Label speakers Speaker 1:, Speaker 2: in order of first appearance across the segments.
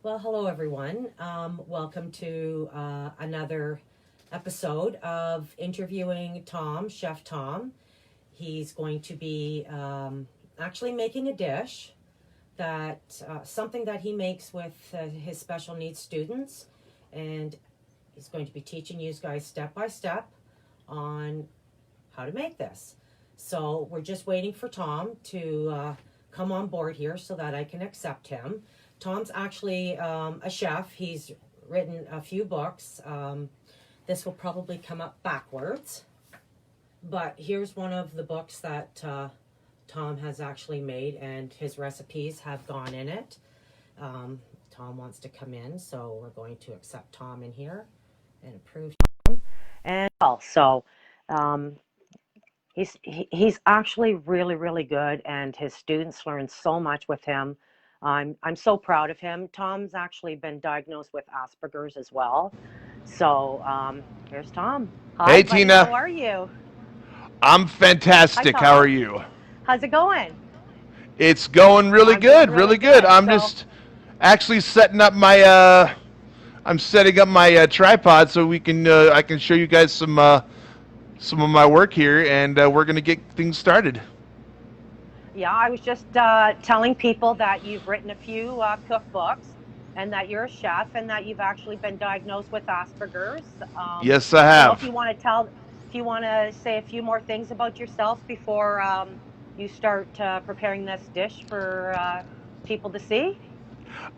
Speaker 1: Well, hello everyone. Welcome to another episode of interviewing Tom, Chef Tom. He's going to be actually making a dish that something that he makes with his special needs students, and he's going to be teaching you guys step by step on how to make this. So we're just waiting for Tom to come on board here so that I can accept him. Tom's actually a chef. He's written a few books. This will probably come up backwards, but here's one of the books that Tom has actually made, and his recipes have gone in it. Tom wants to come in, so we're going to accept Tom in here and approve Tom. And also, he's actually really good, and his students learn so much with him. I'm so proud of him. Tom's actually been diagnosed with Asperger's as well. So here's Tom. Hi,
Speaker 2: Hey,
Speaker 1: buddy.
Speaker 2: Tina.
Speaker 1: How are you?
Speaker 2: I'm
Speaker 1: Hi,
Speaker 2: fantastic. How are
Speaker 1: Tom.
Speaker 2: you?
Speaker 1: How's it going?
Speaker 2: It's going really
Speaker 1: I'm doing
Speaker 2: good,
Speaker 1: really
Speaker 2: really good.
Speaker 1: good.
Speaker 2: I'm
Speaker 1: So
Speaker 2: just actually setting up my I'm setting up my tripod so we can I can show you guys some of my work here, and we're gonna get things started.
Speaker 1: yeah, I was just telling people that you've written a few cookbooks, and that you're a chef, and that you've actually been diagnosed with Asperger's.
Speaker 2: Yes, I
Speaker 1: You know, if
Speaker 2: have.
Speaker 1: you want to tell, if you want to say a few more things about yourself before you start preparing this dish for people to see.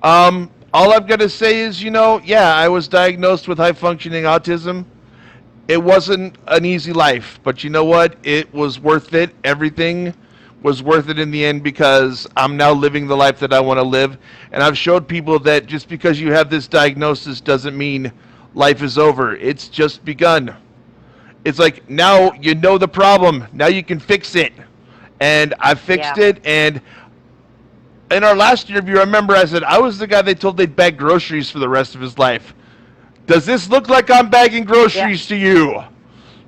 Speaker 2: All I've got to say is, yeah, I was diagnosed with high functioning autism. It wasn't an easy life, but you know what? It was worth it. Everything was worth it in the end because I'm now living the life that I want to live. And I've showed people that just because you have this diagnosis doesn't mean life is over. It's just begun. It's like now
Speaker 1: Yep.
Speaker 2: you know the problem. Now you can fix it. And I fixed
Speaker 1: Yeah.
Speaker 2: it. And in our last interview, I remember I said I was the guy they told they'd bag groceries for the rest of his life. Does this look like I'm bagging
Speaker 1: Yeah.
Speaker 2: groceries to you?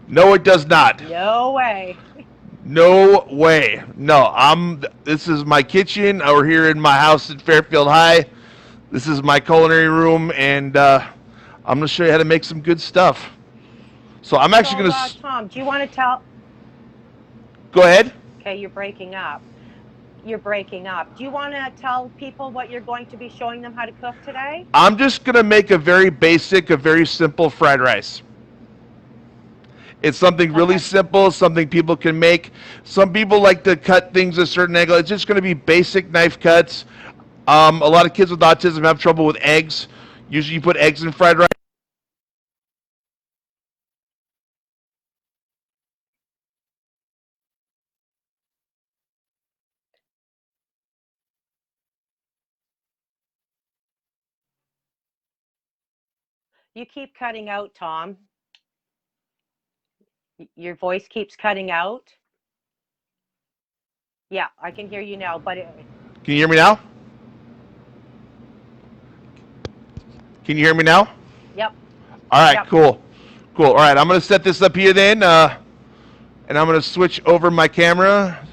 Speaker 2: No, it does not.
Speaker 1: No way.
Speaker 2: No way. No, this is my kitchen. We're here in my house at Fairfield High. This is my culinary room, and I'm going to show you how to make some good stuff. So I'm actually
Speaker 1: So,
Speaker 2: going to
Speaker 1: Tom, do you want to tell?
Speaker 2: go ahead.
Speaker 1: Okay, you're breaking up. You're breaking up. Do you want to tell people what you're going to be showing them how to cook today?
Speaker 2: I'm just going to make a very basic, a very simple fried rice. It's something really
Speaker 1: Okay.
Speaker 2: simple, something people can make. Some people like to cut things a certain angle. It's just going to be basic knife cuts. A lot of kids with autism have trouble with eggs. Usually you put eggs in fried rice.
Speaker 1: You keep cutting out, Tom. Your voice keeps cutting out. Yeah, I can hear you now, but
Speaker 2: Can you hear me now? Can you hear me now?
Speaker 1: yep,
Speaker 2: All right,
Speaker 1: yep.
Speaker 2: cool. Cool. All right, I'm going to set this up here then, and I'm going to switch over my camera.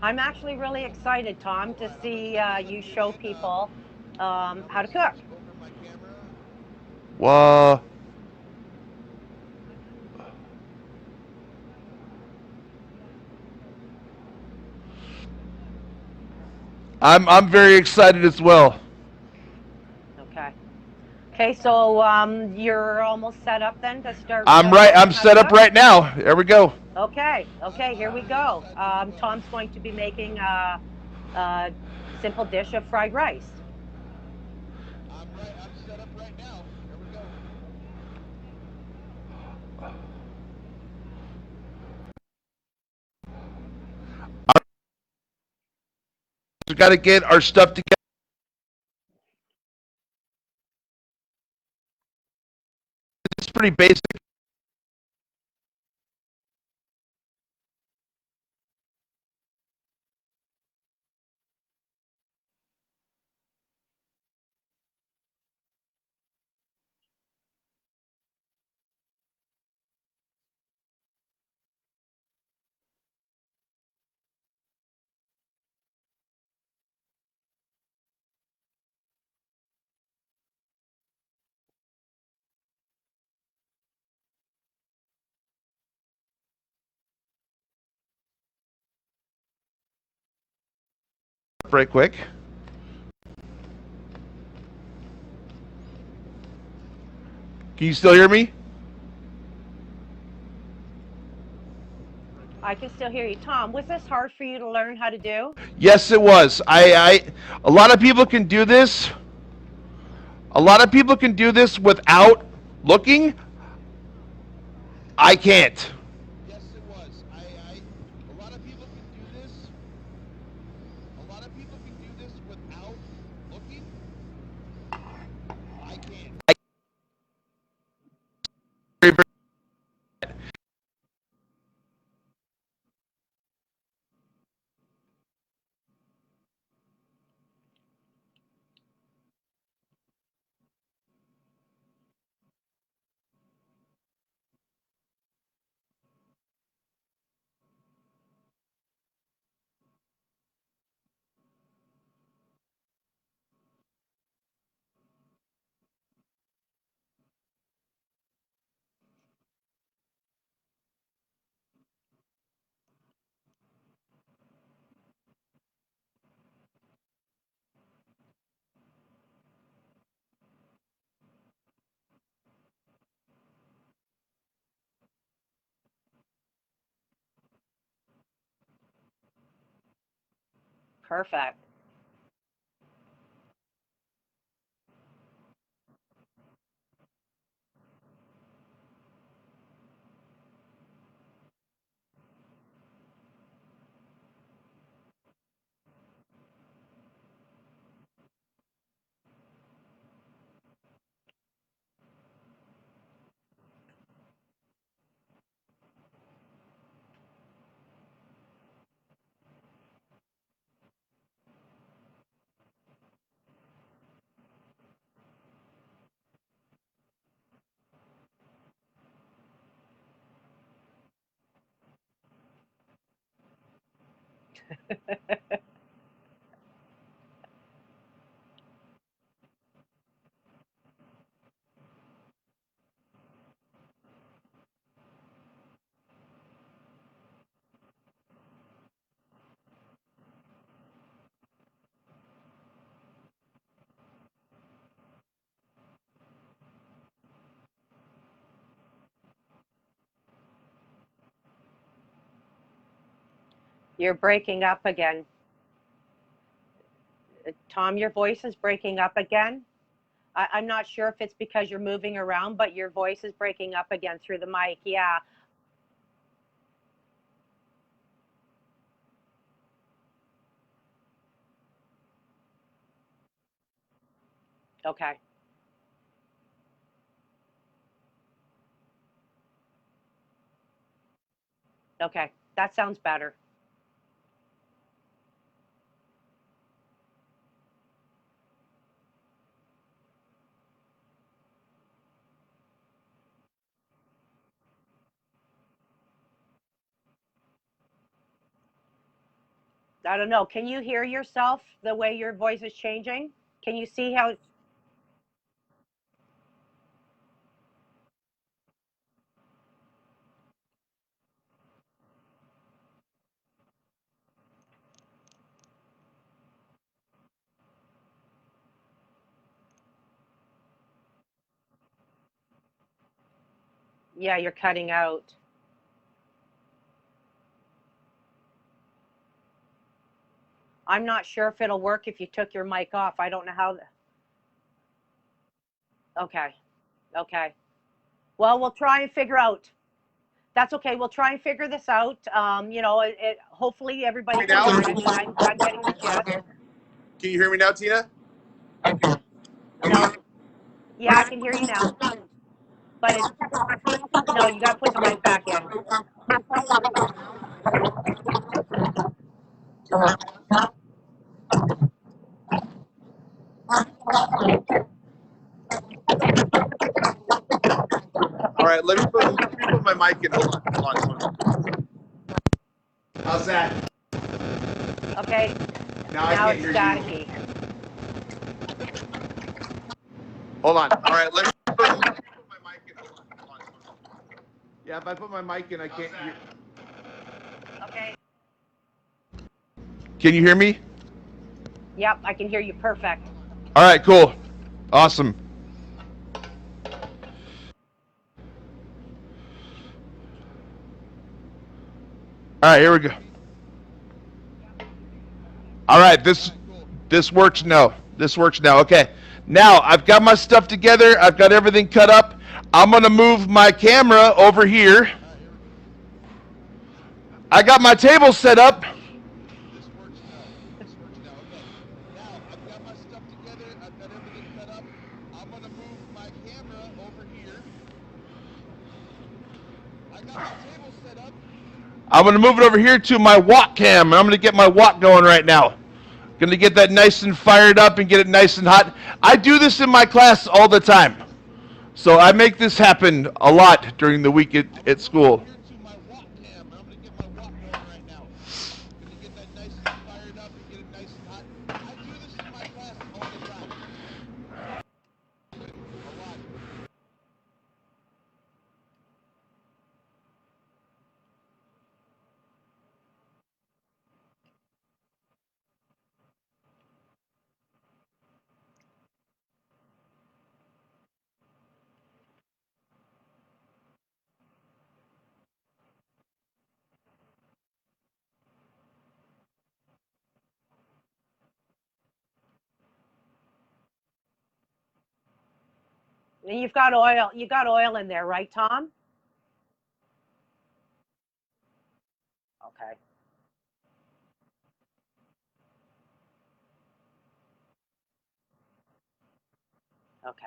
Speaker 1: I'm actually really excited, Tom, to see you show people how to cook.
Speaker 2: Well, I'm very excited as well.
Speaker 1: Okay. Okay, so you're almost set up then to start
Speaker 2: I'm right.
Speaker 1: showing
Speaker 2: I'm
Speaker 1: them how to
Speaker 2: set up
Speaker 1: cook?
Speaker 2: right now. There we go.
Speaker 1: Okay, okay, here we go. Tom's going to be making a simple dish of fried rice.
Speaker 2: I'm set up right now. There we go. We got to get our stuff together. It's pretty basic. right quick. Can you still hear me?
Speaker 1: I can still hear you. Tom, was this hard for you to learn how to do?
Speaker 2: Yes, it was. A lot of people can do this. A lot of people can do this without looking. I can't. Yes, it was. A lot of people can do this. A lot of people can do this without looking. I can't. Very, very
Speaker 1: Perfect. You're breaking up again. Tom, your voice is breaking up again. I'm not sure if it's because you're moving around, but your voice is breaking up again through the mic. Yeah. Okay. Okay. That sounds better. I don't know. Can you hear yourself the way your voice is changing? Can you see how? Yeah, you're cutting out. I'm not sure if it'll work if you took your mic off. I don't know how. Okay. Okay. Well, we'll try and figure out. That's okay. We'll try and figure this out. Hopefully everybody can
Speaker 2: now.
Speaker 1: hear it, but I'm getting the gist.
Speaker 2: Can you hear me now, Tina?
Speaker 1: No. Yeah, I can hear you now. But it's no, you got to put the mic back in.
Speaker 2: All right, let me put my mic in. Hold on. How's that?
Speaker 1: Okay.
Speaker 2: Now I
Speaker 1: Now
Speaker 2: can't
Speaker 1: it's
Speaker 2: hear you.
Speaker 1: staticky.
Speaker 2: Hold on. All right, let me put my mic in. Hold on. Yeah, if I put my mic in, I can't hear.
Speaker 1: Okay.
Speaker 2: Can you hear me?
Speaker 3: Yep, I can hear you perfect.
Speaker 2: All right, cool. Awesome. All right, here we go. All right, this works now. This works now. Okay. Now, I've got my stuff together. I've got everything cut up. I'm going to move my camera over here. I got my table set up. This works now. This works now. Okay. Now, I've got my stuff together. I've got everything cut up. I'm going to move my camera over here. I got my table set up. I'm going to move it over here to my walk cam. I'm going to get my walk going right now. Going to get that nice and fired up and get it nice and hot. I do this in my class all the time. So I make this happen a lot during the week at school.
Speaker 3: And you've got oil. You got oil in there, right, Tom? Okay. Okay.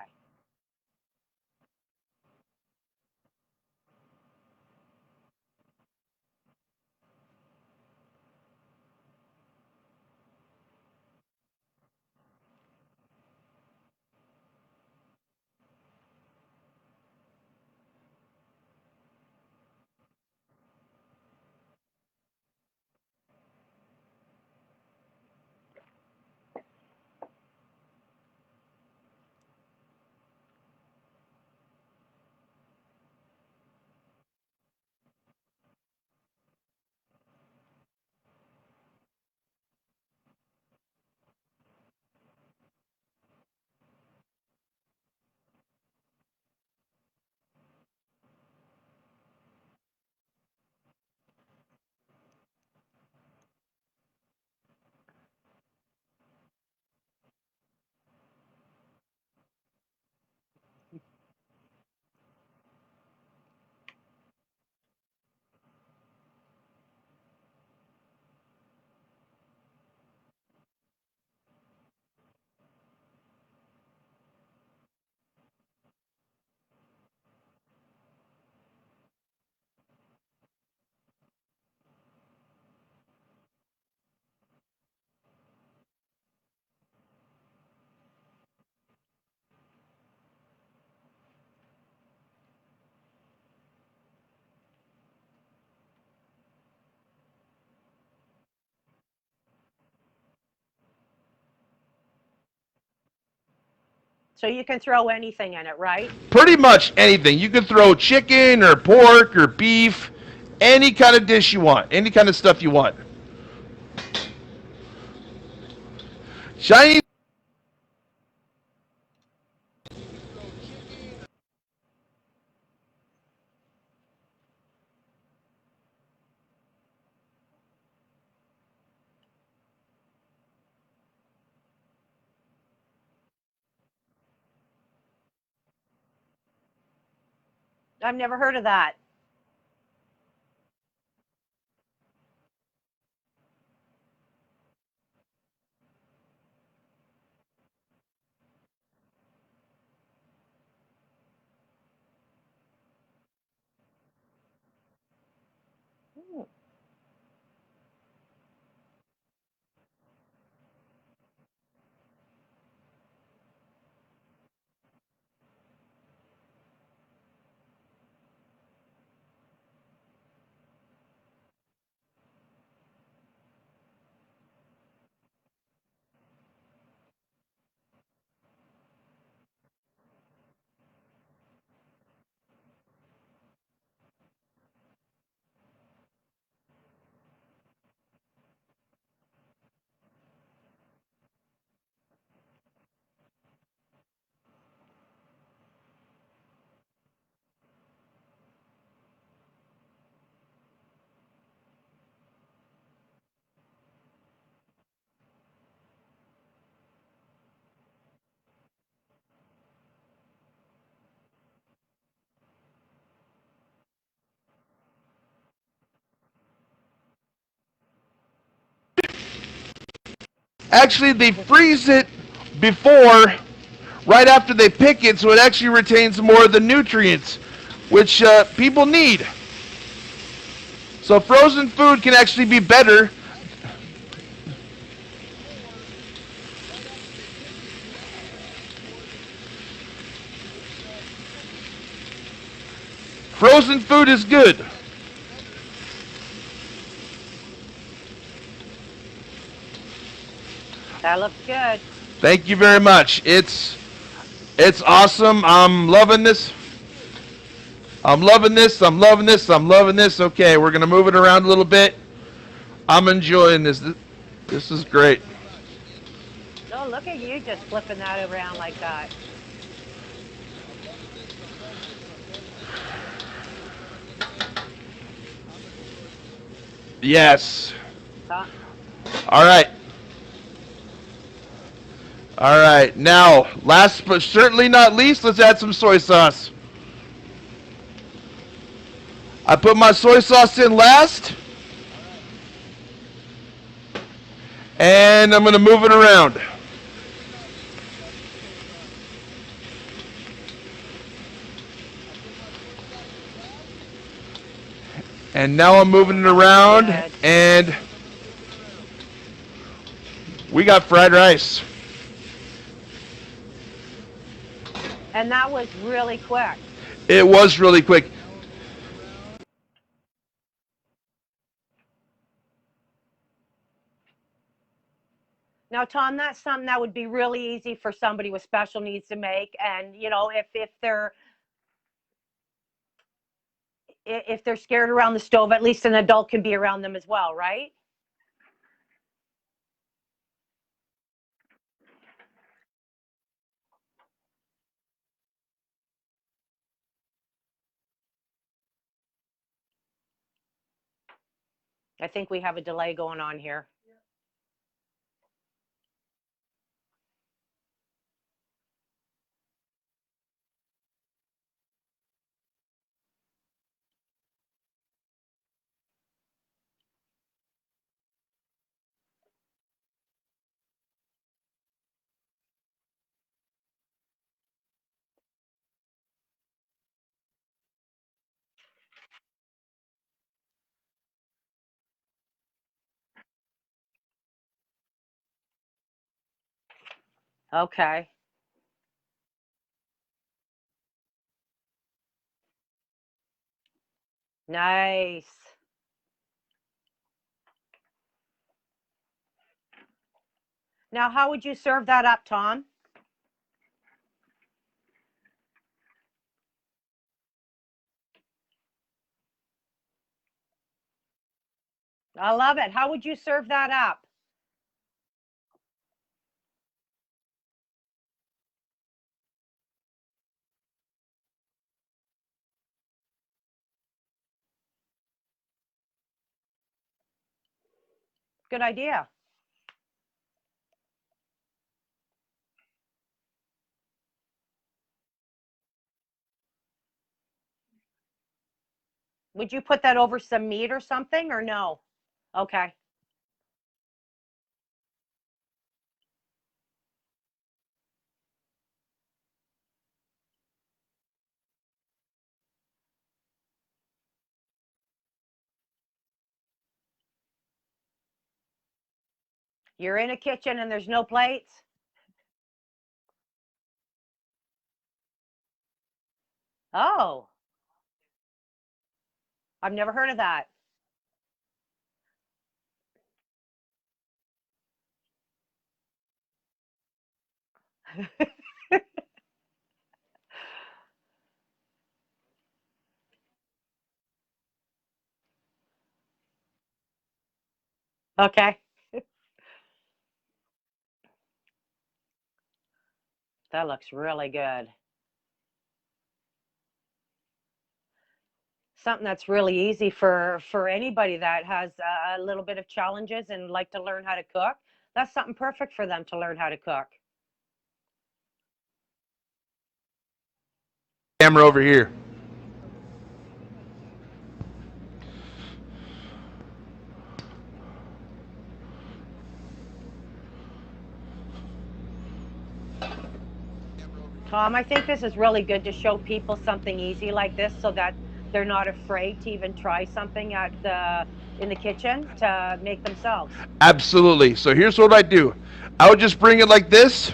Speaker 3: So you can throw anything in it, right?
Speaker 2: Pretty much anything. You can throw chicken or pork or beef, any kind of dish you want, any kind of stuff you want. Chinese.
Speaker 3: I've never heard of that. Hmm.
Speaker 2: Actually, they freeze it before, right after they pick it, so it actually retains more of the nutrients, which people need. So frozen food can actually be better. Frozen food is good.
Speaker 3: That looks good.
Speaker 2: Thank you very much. It's awesome. I'm loving this. I'm loving this. I'm loving this. I'm loving this. Okay, we're gonna move it around a little bit. I'm enjoying this. This is great.
Speaker 3: Oh, look at you just flipping that around like that.
Speaker 2: Yes.
Speaker 3: Tom,
Speaker 2: All right. All right. Now, last but certainly not least, let's add some soy sauce. I put my soy sauce in last. And I'm going to move it around. And now I'm moving it around.
Speaker 3: good.
Speaker 2: And we got fried rice.
Speaker 3: And that was really quick.
Speaker 2: It was really quick.
Speaker 3: Now, Tom, that's something that would be really easy for somebody with special needs to make. And, you know, if they're scared around the stove, at least an adult can be around them as well, right? I think we have a delay going on here. Okay. Nice. Now, how would you serve that up, Tom? I love it. How would you serve that up? Good idea. Would you put that over some meat or something, or no? Okay. You're in a kitchen and there's no plates? Oh, I've never heard of that. Okay. That looks really good. Something that's really easy for anybody that has a little bit of challenges and like to learn how to cook. That's something perfect for them to learn how to cook.
Speaker 2: Camera over here.
Speaker 3: Tom, I think this is really good to show people something easy like this so that they're not afraid to even try something at the in the kitchen to make themselves.
Speaker 2: Absolutely. So here's what I do. I would just bring it like this,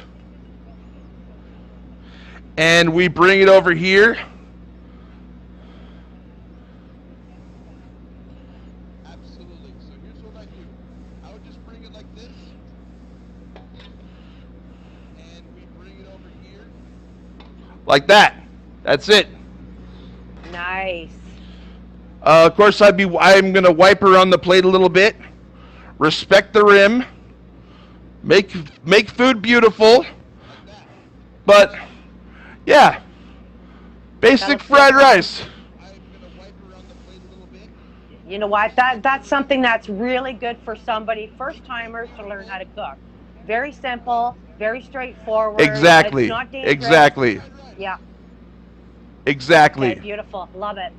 Speaker 2: and we bring it over here. Absolutely. So here's what I do. I would just bring it like this, and we bring it over here. Like that. That's it.
Speaker 3: Nice.
Speaker 2: Of course, I'm going to wipe around the plate a little bit. Respect the rim. Make food beautiful. But yeah, basic fried rice.
Speaker 3: You know what? That's something that's really good for somebody, first timers, to learn how to cook. Very simple, very straightforward.
Speaker 2: Exactly.
Speaker 3: It's not dangerous.
Speaker 2: Exactly.
Speaker 3: Yeah.
Speaker 2: Exactly.
Speaker 3: Okay, beautiful. Love it.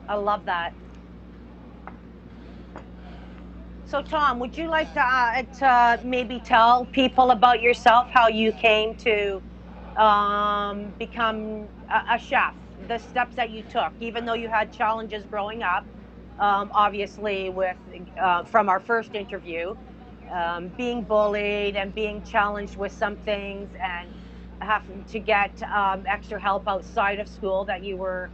Speaker 3: I love that. So, Tom, would you like to maybe tell people about yourself, how you came to become a chef, the steps that you took, even though you had challenges growing up, obviously with from our first interview, being bullied and being challenged with some things and having to get extra help outside of school that you were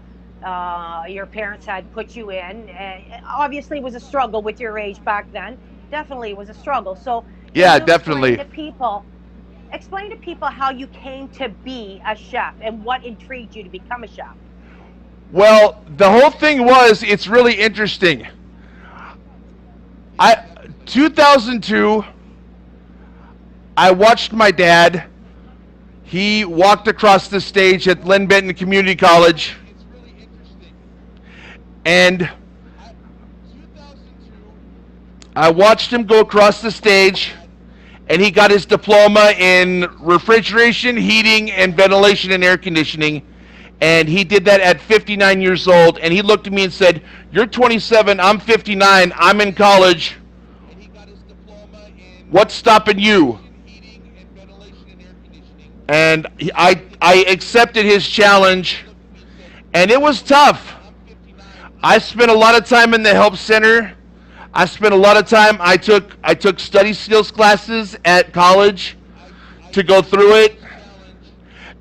Speaker 3: your parents had put you in. Obviously, it was a struggle with your age back then. Definitely was a struggle. So,
Speaker 2: Yeah,
Speaker 3: can you
Speaker 2: definitely.
Speaker 3: explain to people how you came to be a chef and what intrigued you to become a chef?
Speaker 2: Well, the whole thing was, it's really interesting. 2002, I watched my dad. He walked across the stage at Len Benton Community College. And I watched him go across the stage, and he got his diploma in refrigeration, heating, and ventilation and air conditioning. And he did that at 59 years old. And he looked at me and said, "You're 27, I'm 59, I'm in college. What's stopping you?" And I accepted his challenge, and it was tough. I spent a lot of time in the help center. I spent a lot of time. I took study skills classes at college to go through it.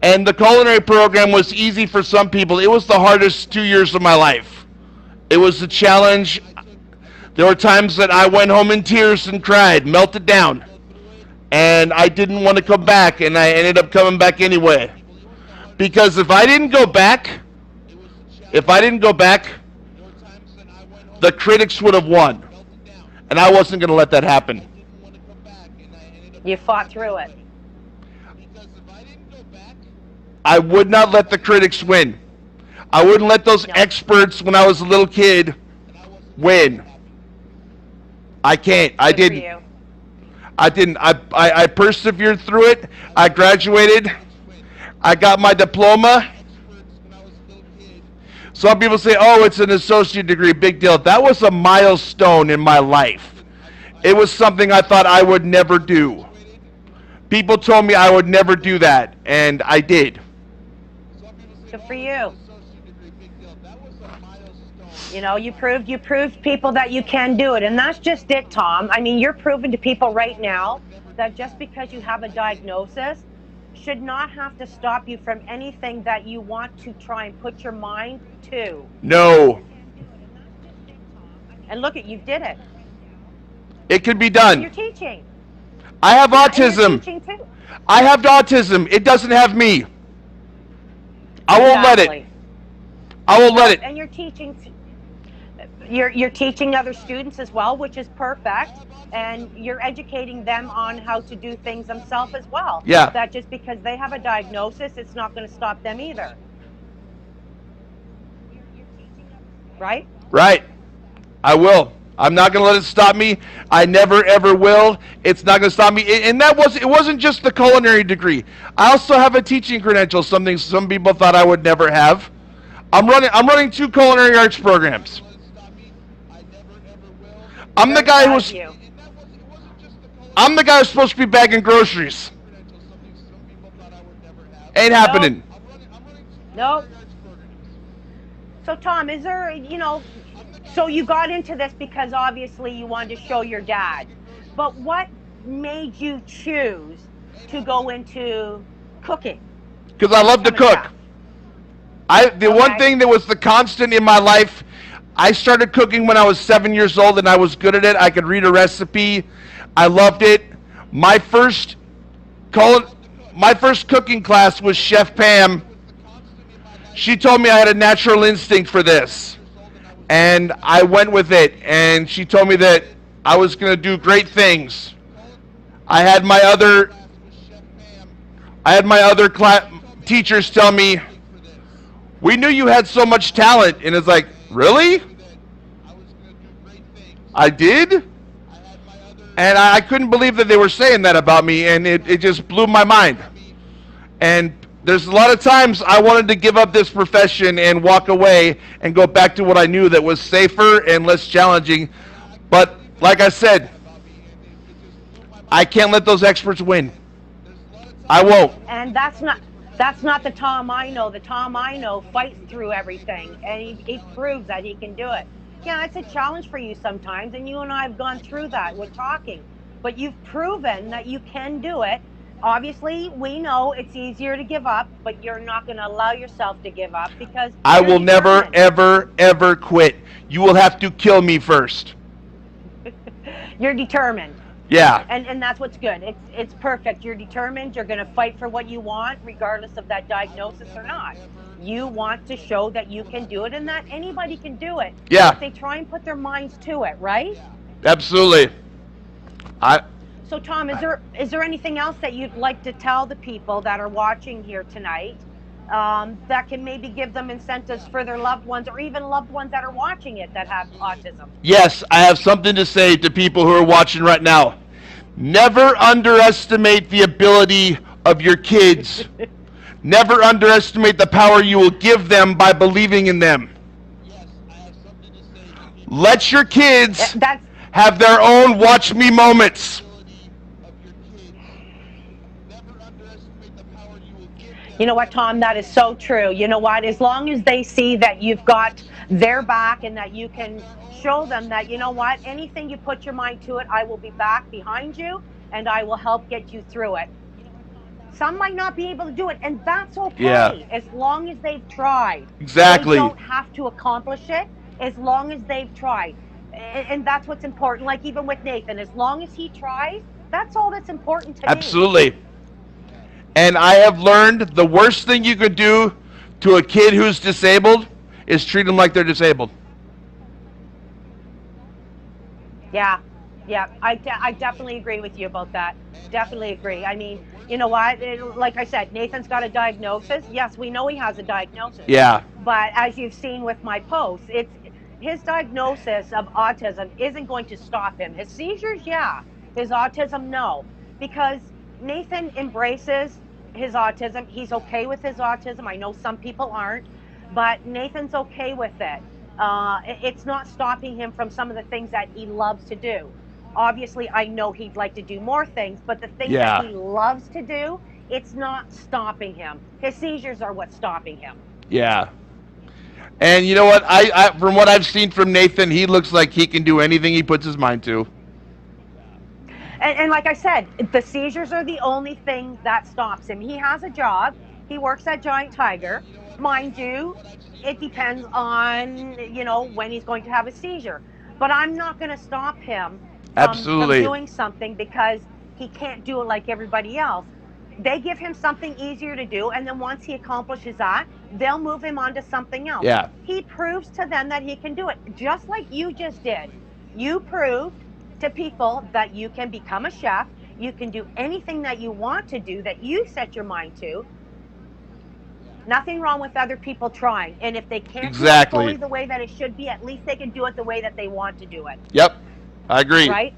Speaker 2: And the culinary program was easy for some people. It was the hardest 2 years of my life. It was a challenge. There were times that I went home in tears and cried, melted down. And I didn't want to come back, and I ended up coming back anyway. Because if I didn't go back, the critics would have won. And I wasn't going to let that happen.
Speaker 3: You fought through it.
Speaker 2: I would not let the critics win. I wouldn't let those experts when I was a little kid win. I can't. I didn't. I persevered through it. I graduated. I got my diploma. Some people say, "Oh, it's an associate degree, big deal." That was a milestone in my life. It was something I thought I would never do. People told me I would never do that, and I did.
Speaker 3: Good for you. You know, you proved people that you can do it. And that's just it, Tom. I mean, you're proving to people right now that just because you have a diagnosis should not have to stop you from anything that you want to try and put your mind to.
Speaker 2: No.
Speaker 3: And look, you did it.
Speaker 2: It can be done.
Speaker 3: And you're teaching.
Speaker 2: I have autism.
Speaker 3: And you're teaching too.
Speaker 2: I have autism. It doesn't have me. I won't let it. I won't let it.
Speaker 3: And you're teaching. You're teaching other students as well, which is perfect. And you're educating them on how to do things themselves as well.
Speaker 2: Yeah.
Speaker 3: That just because they have a diagnosis, it's not going to stop them either. Right?
Speaker 2: Right. I will. I'm not going to let it stop me. I never, ever will. It's not going to stop me. And it wasn't just the culinary degree. I also have a teaching credential, something some people thought I would never have. I'm running 2 culinary arts programs. I'm the guy who's supposed to be bagging groceries. Ain't
Speaker 3: Nope.
Speaker 2: happening.
Speaker 3: Nope. So Tom, is there, so you got into this because obviously you wanted to show your dad, but what made you choose to go into cooking
Speaker 2: Because I
Speaker 3: and
Speaker 2: love to
Speaker 3: become a
Speaker 2: cook.
Speaker 3: chef?
Speaker 2: The one
Speaker 3: Okay.
Speaker 2: thing that was the constant in my life, I started cooking when I was 7 years old, and I was good at it. I could read a recipe. I loved it. My first call it, my first cooking class was Chef Pam. She told me I had a natural instinct for this, and I went with it. And she told me that I was going to do great things. I had my other I had my other teachers tell me, "We knew you had so much talent," and it's like, really? I did? And I couldn't believe that they were saying that about me, and it just blew my mind. And there's a lot of times I wanted to give up this profession and walk away and go back to what I knew that was safer and less challenging. But like I said, I can't let those experts win. I won't.
Speaker 3: And that's not the Tom I know. The Tom I know fights through everything, and he proves that he can do it. Yeah, it's a challenge for you sometimes, and you and I have gone through that with talking. But you've proven that you can do it. Obviously, we know it's easier to give up, but you're not going to allow yourself to give up because
Speaker 2: I
Speaker 3: you're
Speaker 2: will never,
Speaker 3: determined.
Speaker 2: ever, ever quit. You will have to kill me first.
Speaker 3: You're determined.
Speaker 2: Yeah.
Speaker 3: And that's what's good. It's perfect. You're determined. You're going to fight for what you want, regardless of that diagnosis or not. You want to show that you can do it and that anybody can do it
Speaker 2: Yeah.
Speaker 3: if they try and put their minds to it, right?
Speaker 2: Absolutely. I
Speaker 3: So Tom, is there anything else that you'd like to tell the people that are watching here tonight, that can maybe give them incentives for their loved ones or even loved ones that are watching it that have autism?
Speaker 2: Yes, I have something to say to people who are watching right now. Never underestimate the ability of your kids. Never underestimate the power you will give them by believing in them. Let your kids
Speaker 3: That's
Speaker 2: have their own watch me moments.
Speaker 3: You know what, Tom? That is so true. You know what? As long as they see that you've got their back and that you can show them that, you know what, anything you put your mind to it, I will be back behind you and I will help get you through it. Some might not be able to do it, and that's
Speaker 2: Yeah,
Speaker 3: okay as long as they've tried. They
Speaker 2: exactly.
Speaker 3: don't have to accomplish it as long as they've tried. And that's what's important. Like even with Nathan, as long as he tries, that's all that's important to me.
Speaker 2: Absolutely. And I have learned the worst thing you could do to a kid who's disabled is treat them like they're disabled.
Speaker 3: Yeah, yeah, I definitely agree with you about that. Definitely agree. I mean, you know what? Like I said, Nathan's got a diagnosis. Yes, we know he has a diagnosis.
Speaker 2: Yeah,
Speaker 3: But as you've seen with my posts, it's his diagnosis of autism isn't going to stop him. His seizures, yeah. His autism, no. Because Nathan embraces his autism. He's okay with his autism. I know some people aren't, but Nathan's okay with it. It's not stopping him from some of the things that he loves to do. Obviously, I know he'd like to do more things, but the things that
Speaker 2: yeah,
Speaker 3: he loves to do, it's not stopping him. His seizures are what's stopping him.
Speaker 2: yeah. And you know what? From what I've seen from Nathan, he looks like he can do anything he puts his mind to.
Speaker 3: And like I said, the seizures are the only thing that stops him. He has a job. He works at Giant Tiger. Mind you, it depends on, when he's going to have a seizure. But I'm not going to stop him from
Speaker 2: Absolutely.
Speaker 3: doing something because he can't do it like everybody else. They give him something easier to do, and then once he accomplishes that, they'll move him on to something else.
Speaker 2: Yeah.
Speaker 3: He proves to them that he can do it, just like you just did. You proved to people that you can become a chef, you can do anything that you want to do that you set your mind to. Nothing wrong with other people trying. And if they can't do it fully
Speaker 2: Exactly.
Speaker 3: the way that it should be, at least they can do it the way that they want to do it.
Speaker 2: Yep. I agree.
Speaker 3: Right?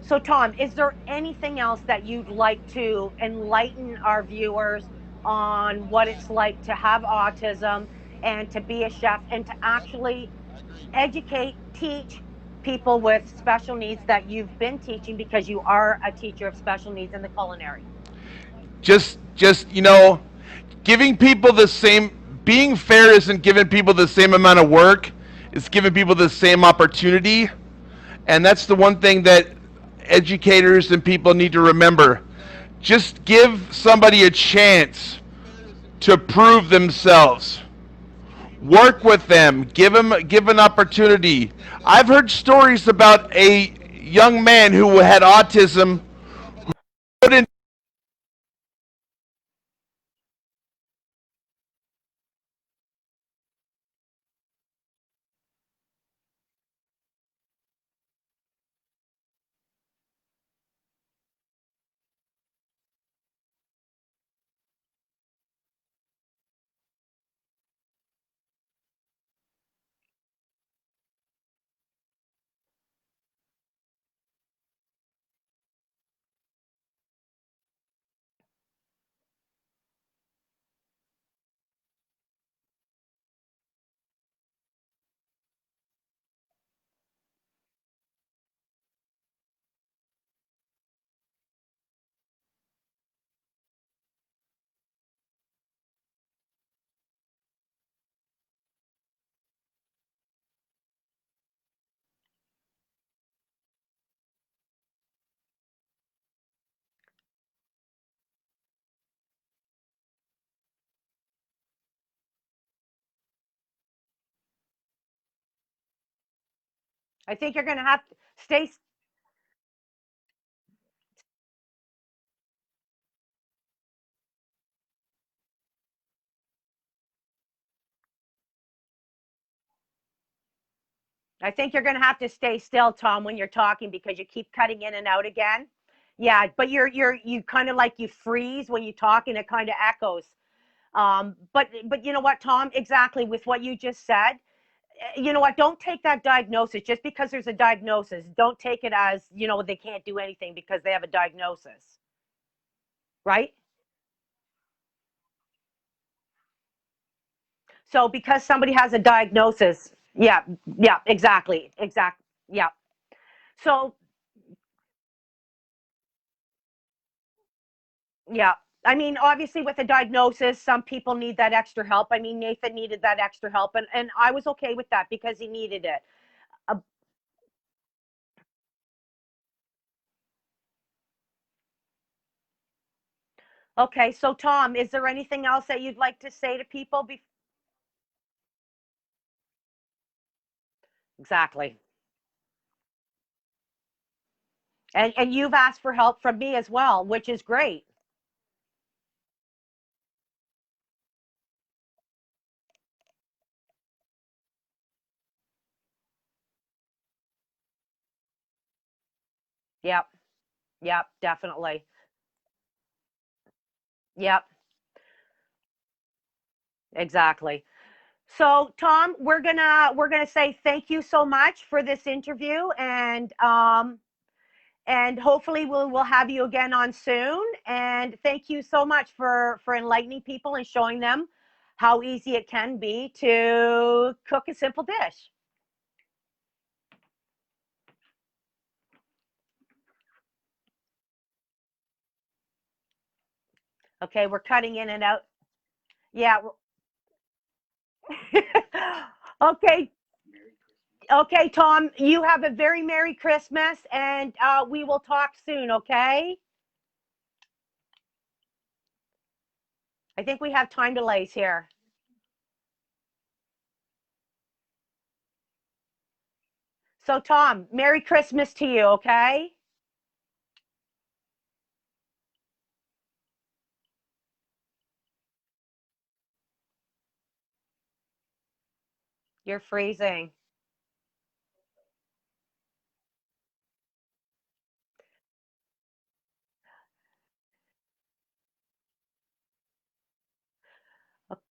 Speaker 3: So, Tom, is there anything else that you'd like to enlighten our viewers on what it's like to have autism and to be a chef and to actually educate, teach, people with special needs that you've been teaching, because you are a teacher of special needs in the culinary?
Speaker 2: Just giving people the same. Being fair isn't giving people the same amount of work. It's giving people the same opportunity, and that's the one thing that educators and people need to remember. Just give somebody a chance to prove themselves. Work with them. Give an opportunity. I've heard stories about a young man who had autism put in.
Speaker 3: I think you're going to have to stay. I think you're going to have to stay still, Tom, when you're talking, because you keep cutting in and out again. Yeah, but you kind of like you freeze when you talk, and it kind of echoes. But you know what, Tom? Exactly with what you just said. You know what? Don't take that diagnosis just because there's a diagnosis. Don't take it as, they can't do anything because they have a diagnosis, right? So because somebody has a diagnosis, yeah, yeah, exactly, exactly, yeah. So yeah, I mean, obviously, with a diagnosis, some people need that extra help. I mean, Nathan needed that extra help, and I was okay with that because he needed it. Uh, okay, so Tom, is there anything else that you'd like to say to people? Exactly. And you've asked for help from me as well, which is great. Yep, yep, definitely. Yep, exactly. So Tom, we're gonna say thank you so much for this interview, and hopefully we'll have you again on soon. And thank you so much for enlightening people and showing them how easy it can be to cook a simple dish. Okay, we're cutting in and out. Yeah. Okay. Okay, Tom, you have a very Merry Christmas, and we will talk soon, okay? I think we have time delays here. So, Tom, Merry Christmas to you, okay? You're freezing.